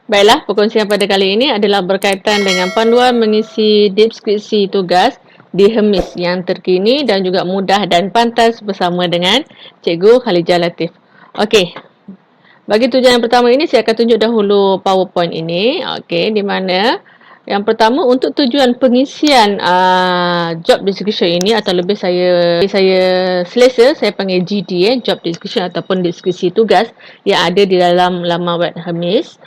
Baiklah, perkongsian pada kali ini adalah berkaitan dengan panduan mengisi deskripsi tugas di Hermes yang terkini dan juga mudah dan pantas bersama dengan Cikgu Khalijah Latif. Okey, bagi tujuan yang pertama ini saya akan tunjuk dahulu PowerPoint ini. Okey, di mana yang pertama untuk tujuan pengisian job description ini atau lebih saya selesa saya panggil GD job description ataupun deskripsi tugas yang ada di dalam laman web Hermes.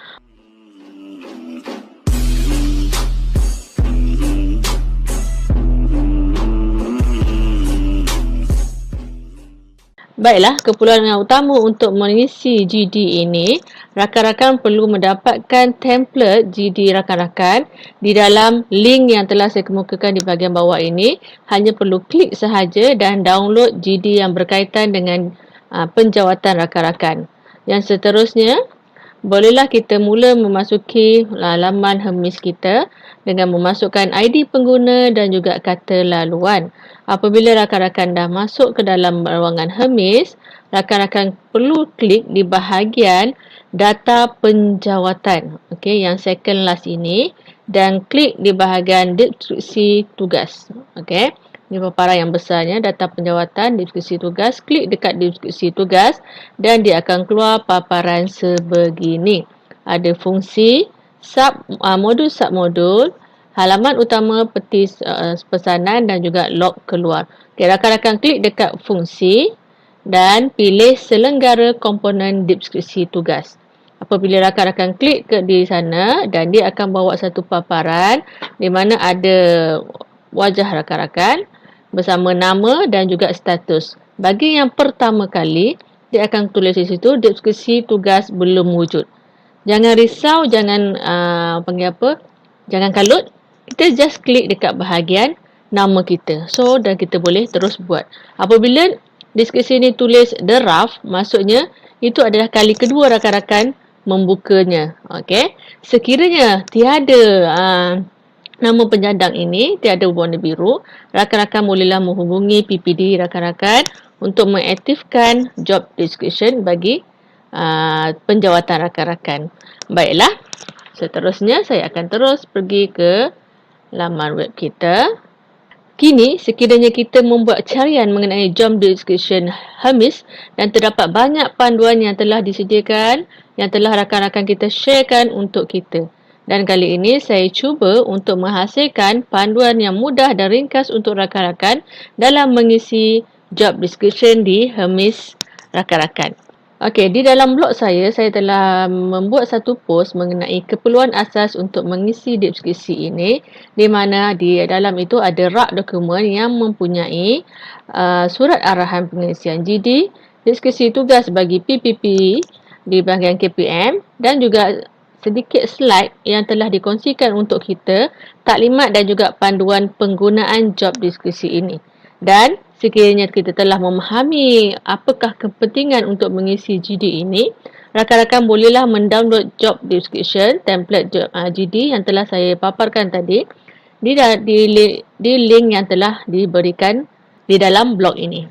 Baiklah, keperluan yang utama untuk mengisi GD ini, rakan-rakan perlu mendapatkan template GD rakan-rakan di dalam link yang telah saya kemukakan di bahagian bawah ini. Hanya perlu klik sahaja dan download GD yang berkaitan dengan penjawatan rakan-rakan. Yang seterusnya, bolehlah kita mula memasuki laman Hermes kita dengan memasukkan ID pengguna dan juga kata laluan. Apabila rakan-rakan dah masuk ke dalam ruangan Hermes, rakan-rakan perlu klik di bahagian data penjawatan, okey, yang second last ini, dan klik di bahagian deskripsi tugas. Okey, ini paparan yang besarnya, data penjawatan, deskripsi tugas. Klik dekat deskripsi tugas dan dia akan keluar paparan sebegini. Ada fungsi, modul submodul, halaman utama, peti pesanan dan juga log keluar. Okay, rakan-rakan klik dekat fungsi dan pilih selenggara komponen deskripsi tugas. Apabila rakan-rakan klik di sana dan dia akan bawa satu paparan di mana ada wajah rakan-rakan bersama nama dan juga status. Bagi yang pertama kali, dia akan tulis di situ deskripsi tugas belum wujud. Jangan risau, jangan jangan kalut. Kita just klik dekat bahagian nama kita. So, dan kita boleh terus buat. Apabila deskripsi ini tulis draft, maksudnya itu adalah kali kedua rakan-rakan membukanya. Okey. Sekiranya tiada nama penyandang ini, tiada warna biru, rakan-rakan bolehlah menghubungi PPD rakan-rakan untuk mengaktifkan job description bagi penjawatan rakan-rakan. Baiklah, seterusnya saya akan terus pergi ke laman web kita. Kini, sekiranya kita membuat carian mengenai job description Hermes dan terdapat banyak panduan yang telah disediakan, yang telah rakan-rakan kita sharekan untuk kita. Dan kali ini saya cuba untuk menghasilkan panduan yang mudah dan ringkas untuk rakan-rakan dalam mengisi job description di Hermes rakan-rakan. Okey, di dalam blog saya telah membuat satu post mengenai keperluan asas untuk mengisi deskripsi ini, di mana di dalam itu ada rak dokumen yang mempunyai surat arahan pengisian GD, deskripsi tugas bagi PPP di bahagian KPM dan juga sedikit slide yang telah dikongsikan untuk kita, taklimat dan juga panduan penggunaan job deskripsi ini. Dan sekiranya kita telah memahami apakah kepentingan untuk mengisi GD ini, rakan-rakan bolehlah mendownload job description template GD yang telah saya paparkan tadi di link yang telah diberikan di dalam blog ini.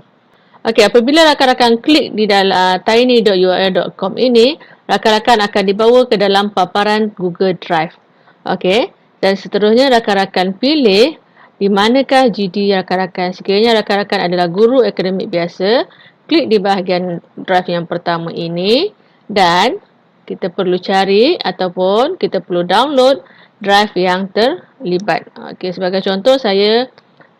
Okey, apabila rakan-rakan klik di dalam tiny.url.com ini, rakan-rakan akan dibawa ke dalam paparan Google Drive. Okey, dan seterusnya rakan-rakan pilih di manakah GD rakan-rakan. Sekiranya rakan-rakan adalah guru akademik biasa, klik di bahagian drive yang pertama ini dan kita perlu cari ataupun kita perlu download drive yang terlibat. Okey, sebagai contoh saya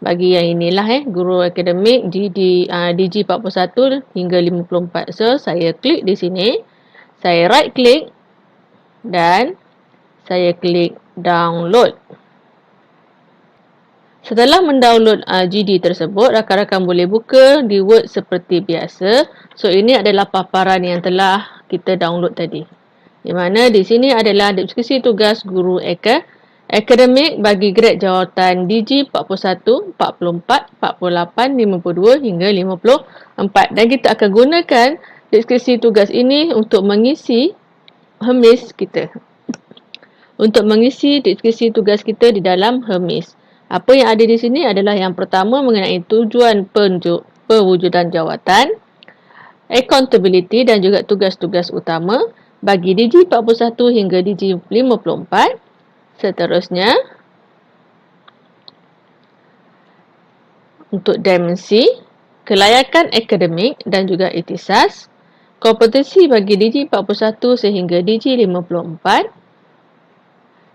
bagi yang inilah guru akademik DG41 hingga 54. So, saya klik di sini. Saya right click dan saya klik download. Setelah mendownload GD tersebut, rakan-rakan boleh buka di Word seperti biasa. So, ini adalah paparan yang telah kita download tadi. Di mana di sini adalah deskripsi tugas guru akademik bagi grade jawatan DG 41, 44, 48, 52 hingga 54. Dan kita akan gunakan deskripsi tugas ini untuk mengisi Hermes kita. Untuk mengisi deskripsi tugas kita di dalam Hermes. Apa yang ada di sini adalah yang pertama mengenai tujuan perwujudan jawatan, accountability dan juga tugas-tugas utama, bagi Digi 41 hingga Digi 54. Seterusnya, untuk dimensi, kelayakan akademik dan juga ikhtisas, kompetensi bagi Digi 41 sehingga Digi 54,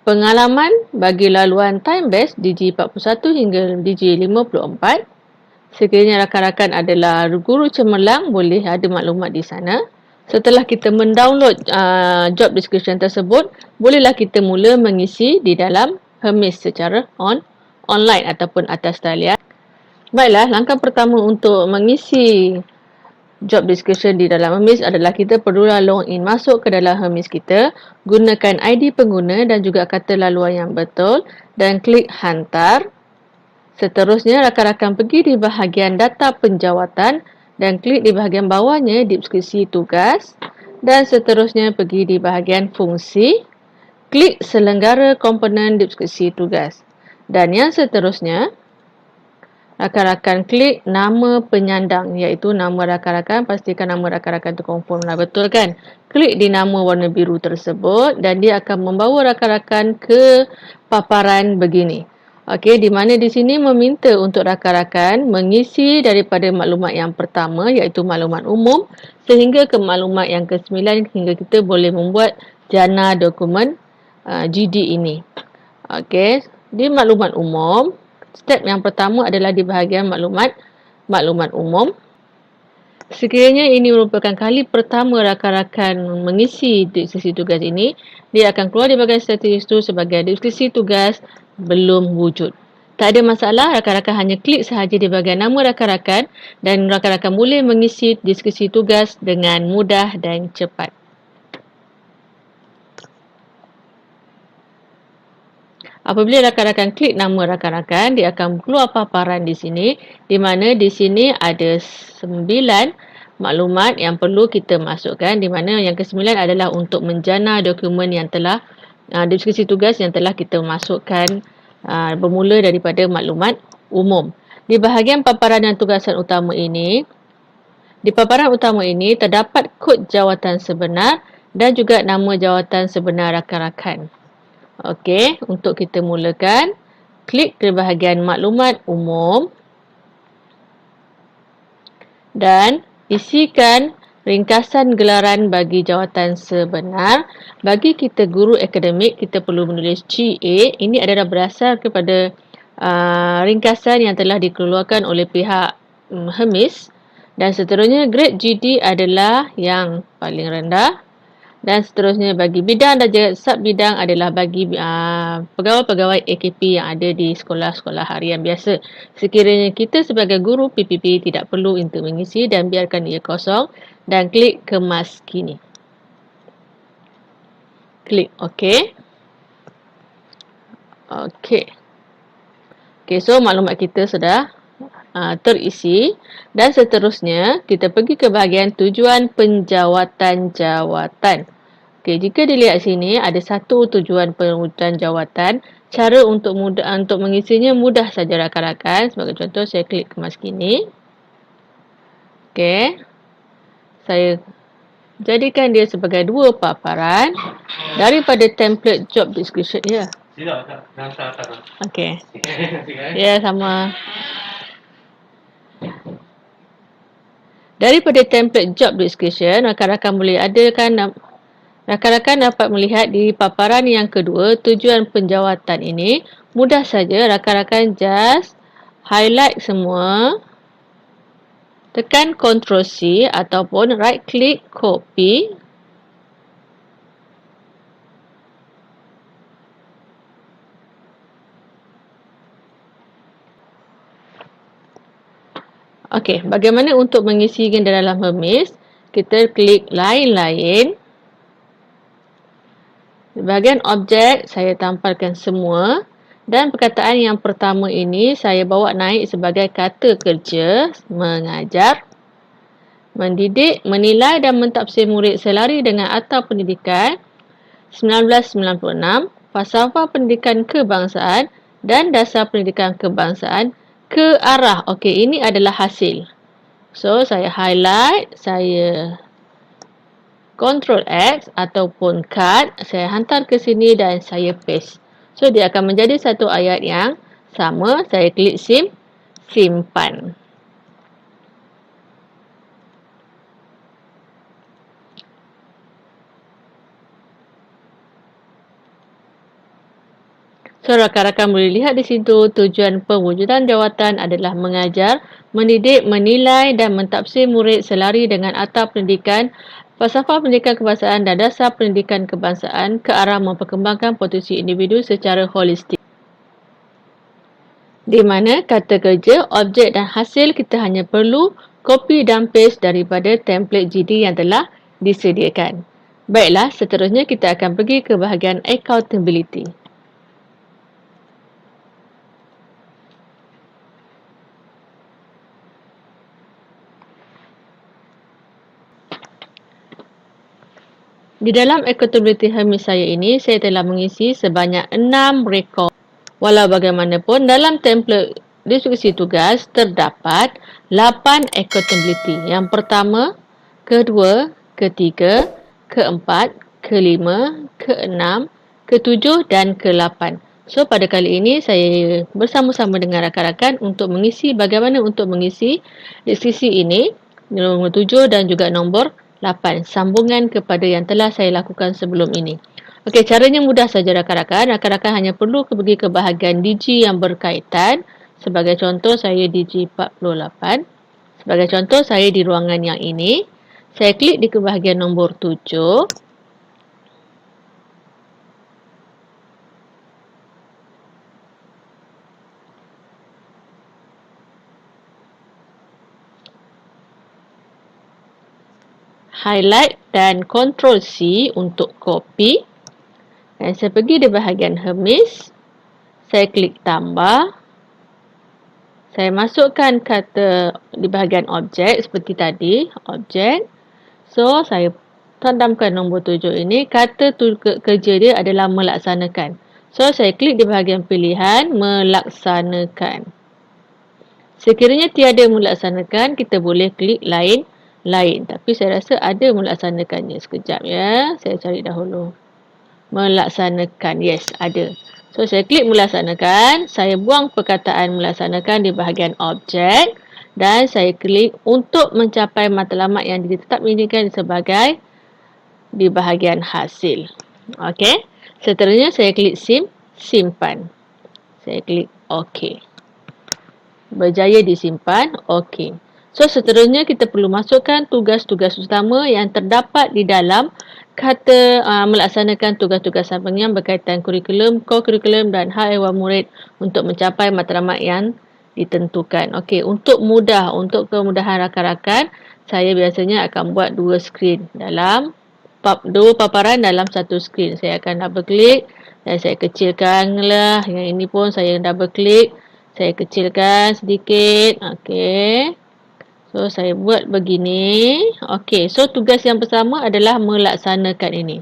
pengalaman bagi laluan time base Digi 41 hingga Digi 54. Sekiranya rakan-rakan adalah guru cemerlang, boleh ada maklumat di sana. Setelah kita mendownload job description tersebut, bolehlah kita mula mengisi di dalam Hermes secara online ataupun atas talian. Baiklah, langkah pertama untuk mengisi job description di dalam Hermes adalah kita perlulah login masuk ke dalam Hermes kita, gunakan ID pengguna dan juga kata laluan yang betul dan klik hantar. Seterusnya, rakan-rakan pergi di bahagian data penjawatan dan klik di bahagian bawahnya deskripsi tugas, dan seterusnya pergi di bahagian fungsi, klik selenggara komponen deskripsi tugas. Dan yang seterusnya, rakan-rakan klik nama penyandang, iaitu nama rakan-rakan, pastikan nama rakan-rakan itu confirm lah, betul kan? Klik di nama warna biru tersebut dan dia akan membawa rakan-rakan ke paparan begini. Okey, di mana di sini meminta untuk rakan-rakan mengisi daripada maklumat yang pertama, iaitu maklumat umum, sehingga ke maklumat yang ke-9 hingga kita boleh membuat jana dokumen GD ini. Okey, di maklumat umum, step yang pertama adalah di bahagian maklumat umum. Sekiranya ini merupakan kali pertama rakan-rakan mengisi deskripsi tugas ini, dia akan keluar di bahagian status itu sebagai deskripsi tugas belum wujud. Tak ada masalah, rakan-rakan hanya klik sahaja di bahagian nama rakan-rakan dan rakan-rakan boleh mengisi deskripsi tugas dengan mudah dan cepat. Apabila rakan-rakan klik nama rakan-rakan, dia akan keluar paparan di sini, di mana di sini ada 9 maklumat yang perlu kita masukkan, di mana yang ke-9 adalah untuk menjana dokumen yang telah deskripsi tugas yang telah kita masukkan bermula daripada maklumat umum. Di bahagian paparan dan tugasan utama ini, di paparan utama ini terdapat kod jawatan sebenar dan juga nama jawatan sebenar rakan-rakan. Okey, untuk kita mulakan, klik ke bahagian maklumat umum dan isikan ringkasan gelaran bagi jawatan sebenar. Bagi kita guru akademik, kita perlu menulis GA. Ini adalah berasal kepada ringkasan yang telah dikeluarkan oleh pihak Hermes. Dan seterusnya, grade GD adalah yang paling rendah. Dan seterusnya, bagi bidang dan juga sub-bidang adalah bagi pegawai-pegawai AKP yang ada di sekolah-sekolah harian biasa. Sekiranya kita sebagai guru PPP tidak perlu untuk mengisi dan biarkan ia kosong dan klik kemas kini. Klik OK. OK. Okay, so maklumat kita sudah terisi dan seterusnya kita pergi ke bahagian tujuan penjawatan jawatan. Okey, jika dilihat sini ada satu tujuan penjawatan jawatan. Cara untuk mengisinya mudah saja rakan-rakan. Sebagai contoh, saya klik kemas kini. Okey. Saya jadikan dia sebagai dua paparan daripada template job description ya. Okey. Ya, sama. Daripada template job description, rakan-rakan boleh adakan rakan-rakan dapat melihat di paparan yang kedua, tujuan penjawatan ini. Mudah saja, rakan-rakan just highlight semua. Tekan Ctrl C ataupun right click copy. Okey, bagaimana untuk mengisikan dalam Hermes? Kita klik lain-lain. Di bahagian objek, saya tampalkan semua. Dan perkataan yang pertama ini, saya bawa naik sebagai kata kerja, mengajar, mendidik, menilai dan mentafsir murid selari dengan Akta Pendidikan 1996, Falsafah Pendidikan Kebangsaan dan Dasar Pendidikan Kebangsaan ke arah. Okey, ini adalah hasil. So, saya highlight, saya Ctrl X ataupun cut, saya hantar ke sini dan saya paste. So, dia akan menjadi satu ayat yang sama. Saya klik simpan. So, rakan-rakan boleh lihat di situ tujuan pewujudan jawatan adalah mengajar, mendidik, menilai dan mentafsir murid selari dengan atap pendidikan, falsafah pendidikan kebangsaan dan dasar pendidikan kebangsaan ke arah memperkembangkan potensi individu secara holistik. Di mana kata kerja, objek dan hasil kita hanya perlu copy dan paste daripada template GD yang telah disediakan. Baiklah, seterusnya kita akan pergi ke bahagian accountability. Di dalam accountability Hermes saya ini, saya telah mengisi sebanyak 6 rekod. Walau bagaimanapun, dalam template deskripsi tugas terdapat 8 accountability. Yang pertama, kedua, ketiga, keempat, kelima, keenam, ketujuh dan ke-8. So, pada kali ini saya bersama-sama dengan rakan-rakan untuk mengisi bagaimana untuk mengisi deskripsi ini, nombor 7 dan juga nombor 8, sambungan kepada yang telah saya lakukan sebelum ini. Okey, caranya mudah saja rakan-rakan. Rakan-rakan hanya perlu pergi ke bahagian DG yang berkaitan. Sebagai contoh, saya DG 48. Sebagai contoh, saya di ruangan yang ini. Saya klik di bahagian nombor 7. Highlight dan Ctrl C untuk copy. Dan saya pergi di bahagian Hermes. Saya klik tambah. Saya masukkan kata di bahagian objek seperti tadi. Objek. So, saya tandamkan nombor 7 ini. Kata kerja dia adalah melaksanakan. So, saya klik di bahagian pilihan melaksanakan. Sekiranya tiada melaksanakan, kita boleh klik lain. Tapi saya rasa ada melaksanakannya. Sekejap ya. Saya cari dahulu. Melaksanakan. Yes, ada. So, saya klik melaksanakan. Saya buang perkataan melaksanakan di bahagian objek. Dan saya klik untuk mencapai matlamat yang ditetapkan sebagai di bahagian hasil. Okey. Seterusnya saya klik simpan. Saya klik OK. Berjaya disimpan. OK. So, seterusnya kita perlu masukkan tugas-tugas utama yang terdapat di dalam kata melaksanakan tugas-tugas sampingan berkaitan kurikulum, co-kurikulum dan hak ehwal murid untuk mencapai matlamat yang ditentukan. Okey, untuk kemudahan rakan-rakan, saya biasanya akan buat dua skrin dalam dua paparan dalam satu skrin. Saya akan double klik dan saya kecilkanlah. Yang ini pun saya double klik. Saya kecilkan sedikit. Okey. So, saya buat begini. Okey, so tugas yang pertama adalah melaksanakan ini.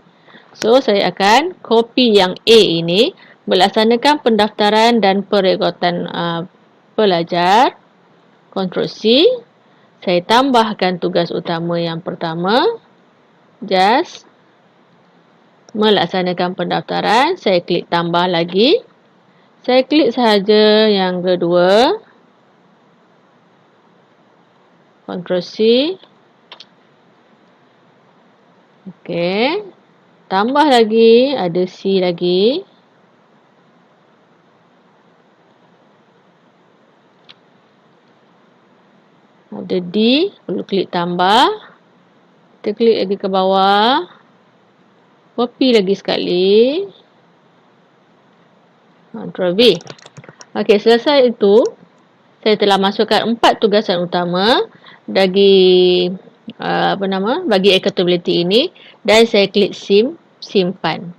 So, saya akan copy yang A ini, melaksanakan pendaftaran dan perekrutan pelajar. Ctrl C. Saya tambahkan tugas utama yang pertama. Just melaksanakan pendaftaran. Saya klik tambah lagi. Saya klik sahaja yang kedua. Ctrl C. Okey. Tambah lagi. Ada C lagi. Ada D. Perlu klik tambah. Kita klik lagi ke bawah. Copy lagi sekali. Ctrl V. Okey, selesai itu. Saya telah masukkan 4 tugasan utama bagi bagi accountability ini dan saya klik simpan.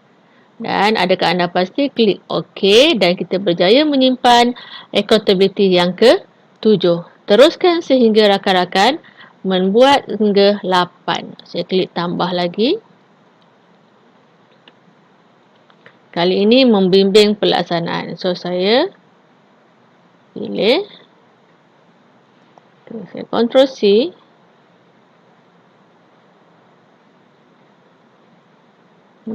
Dan adakah anda pasti klik OK dan kita berjaya menyimpan accountability yang ke-7. Teruskan sehingga rakan-rakan membuat hingga 8. Saya klik tambah lagi. Kali ini membimbing pelaksanaan. So, saya pilih. Saya Ctrl C.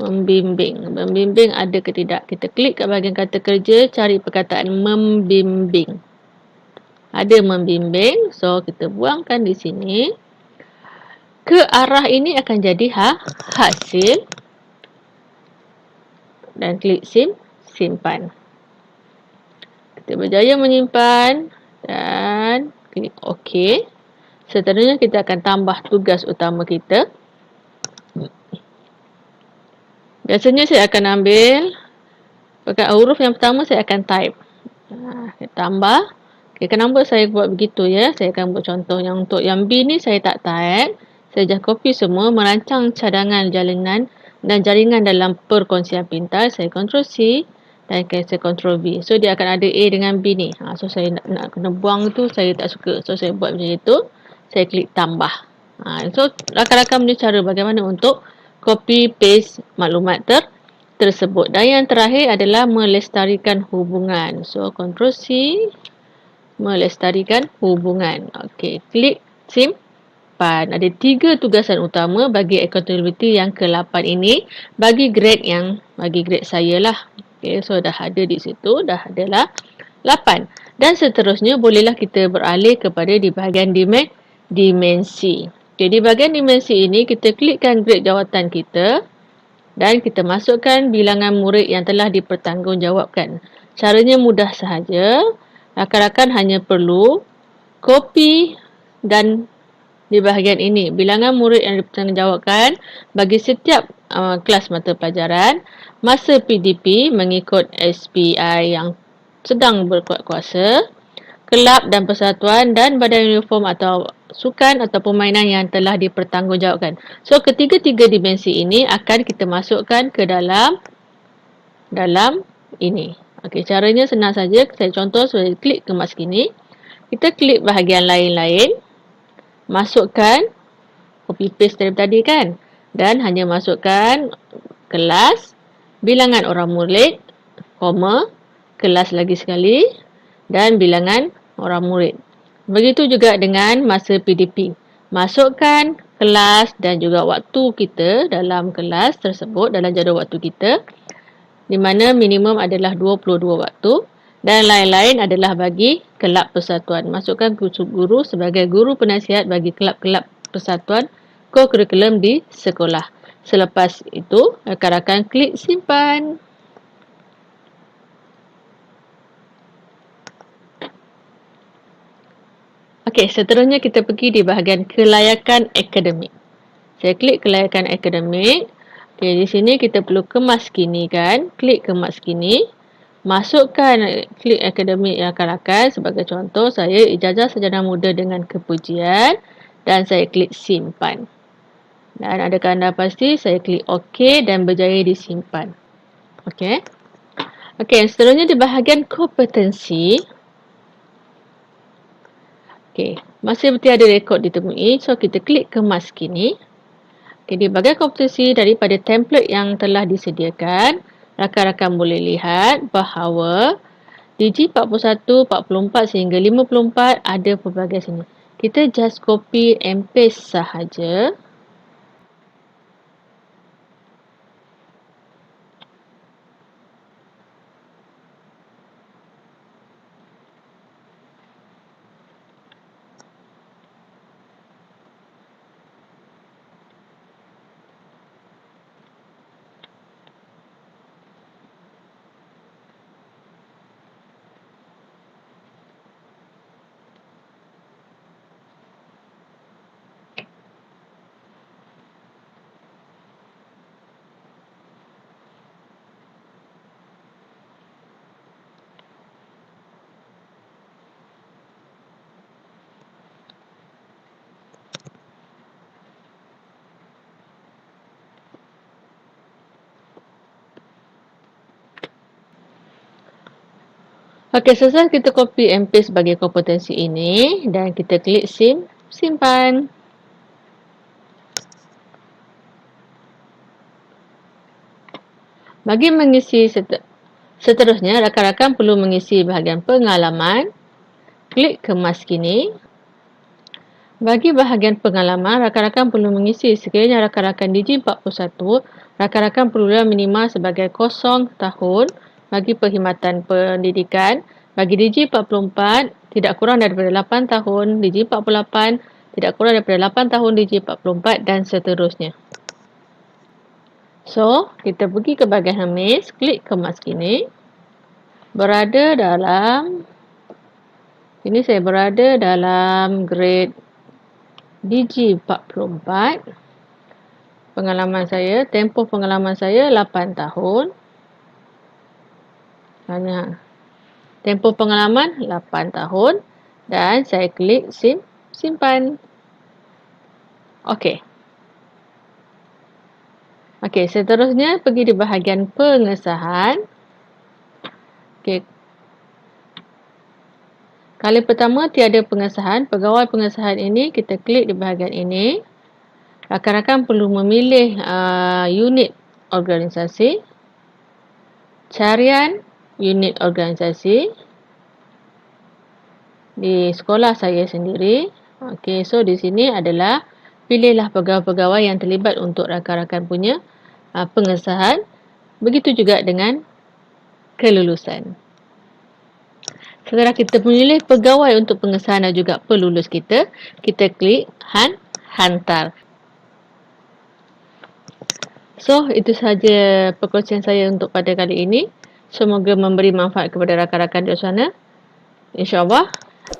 Membimbing. Membimbing ada ke tidak? Kita klik kat bahagian kata kerja, cari perkataan membimbing. Ada membimbing, so kita buangkan di sini. Ke arah ini akan jadi hasil. Dan klik simpan. Kita berjaya menyimpan dan klik OK. Seterusnya kita akan tambah tugas utama kita. Biasanya saya akan ambil huruf yang pertama saya akan type. Saya tambah. Okay, kenapa saya buat begitu ya? Saya akan buat contoh yang untuk yang B ni saya tak type. Saya just copy semua, merancang cadangan jalinan dan jaringan dalam perkongsian pintar. Saya Ctrl C dan saya Ctrl V. So dia akan ada A dengan B ni. So saya nak kena buang tu saya tak suka. So saya buat macam itu. Saya klik tambah. So rakan-rakan punya cara bagaimana untuk copy paste maklumat tersebut. Dan yang terakhir adalah melestarikan hubungan. So Ctrl C, melestarikan hubungan. Okey, klik simpan. Ada 3 tugasan utama bagi accountability yang ke-8 ini bagi grade saya lah. Okey, so dah ada di situ, dah adalah 8. Dan seterusnya bolehlah kita beralih kepada di bahagian dimensi. Okey, di bahagian dimensi ini kita klikkan grade jawatan kita dan kita masukkan bilangan murid yang telah dipertanggungjawabkan. Caranya mudah sahaja. Rakan-rakan hanya perlu copy dan di bahagian ini bilangan murid yang dipertanggungjawabkan bagi setiap kelas mata pelajaran masa PDP mengikut SPI yang sedang berkuat kuasa, kelab dan persatuan dan badan uniform atau sukan atau permainan yang telah dipertanggungjawabkan. So ketiga-tiga dimensi ini akan kita masukkan ke dalam ini. Okey, caranya senang saja. Saya contoh, saya klik kemas kini. Kita klik bahagian lain-lain. Masukkan, copy paste dari tadi kan. Dan hanya masukkan kelas, bilangan orang murid, koma, kelas lagi sekali, dan bilangan orang murid. Begitu juga dengan masa PDP. Masukkan kelas dan juga waktu kita dalam kelas tersebut, dalam jadual waktu kita. Di mana minimum adalah 22 waktu dan lain-lain adalah bagi kelab persatuan. Masukkan guru sebagai guru penasihat bagi kelab-kelab persatuan co-curriculum di sekolah. Selepas itu, rakan-rakan klik simpan. Okey, seterusnya kita pergi di bahagian kelayakan akademik. Saya klik kelayakan akademik. Okay, di sini kita perlu kemas kini kan. Klik kemas kini. Masukkan klik akademik rakan-rakan. Sebagai contoh, saya ijazah sarjana muda dengan kepujian. Dan saya klik simpan. Dan adakah anda pasti? Saya klik OK dan berjaya disimpan. Okey. Okey, seterusnya di bahagian kompetensi. Okey, masih bertiada rekod ditemui. So, kita klik kemas kini. Okay, di bahagian kompetensi daripada template yang telah disediakan, rakan-rakan boleh lihat bahawa Digi 41, 44 sehingga 54 ada pelbagai sini. Kita just copy and paste sahaja. Okey, selesai kita copy and paste bagi kompetensi ini dan kita klik simpan. Bagi mengisi seterusnya, rakan-rakan perlu mengisi bahagian pengalaman. Klik kemas kini. Bagi bahagian pengalaman, rakan-rakan perlu mengisi sekiranya rakan-rakan Digi41, rakan-rakan perlulah minimal sebagai 0 tahun bagi perkhidmatan pendidikan. Bagi Digi44, tidak kurang daripada 8 tahun, Digi48, tidak kurang daripada 8 tahun Digi44 dan seterusnya. So, kita pergi ke bahagian Hermes, klik kemas kini. Berada dalam, ini saya berada dalam grade Digi44. Pengalaman saya, tempoh pengalaman saya 8 tahun. Hanya tempoh pengalaman 8 tahun dan saya klik simpan. Okey. Okey, seterusnya pergi di bahagian pengesahan. Okey. Kali pertama tiada pengesahan, pegawai pengesahan ini kita klik di bahagian ini. Rakan-rakan perlu memilih unit organisasi, carian unit organisasi di sekolah saya sendiri. Okey, so di sini adalah pilihlah pegawai-pegawai yang terlibat untuk rakan-rakan punya pengesahan. Begitu juga dengan kelulusan. Setelah kita memilih pegawai untuk pengesahan dan juga pelulus kita klik hantar. So, itu sahaja perkongsian saya untuk pada kali ini. Semoga memberi manfaat kepada rakan-rakan di sana. InsyaAllah,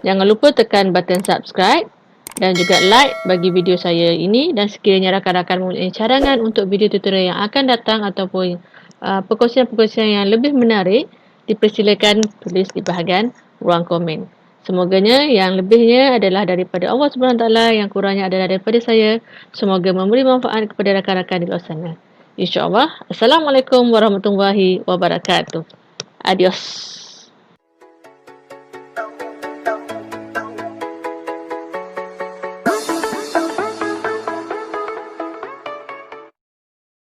jangan lupa tekan button subscribe dan juga like bagi video saya ini, dan sekiranya rakan-rakan mempunyai cadangan untuk video tutorial yang akan datang ataupun perkongsian-perkongsian yang lebih menarik, dipersilakan tulis di bahagian ruang komen. Semoganya yang lebihnya adalah daripada Allah SWT, yang kurangnya adalah daripada saya. Semoga memberi manfaat kepada rakan-rakan di luar sana. InsyaAllah. Assalamualaikum warahmatullahi wabarakatuh. Adios.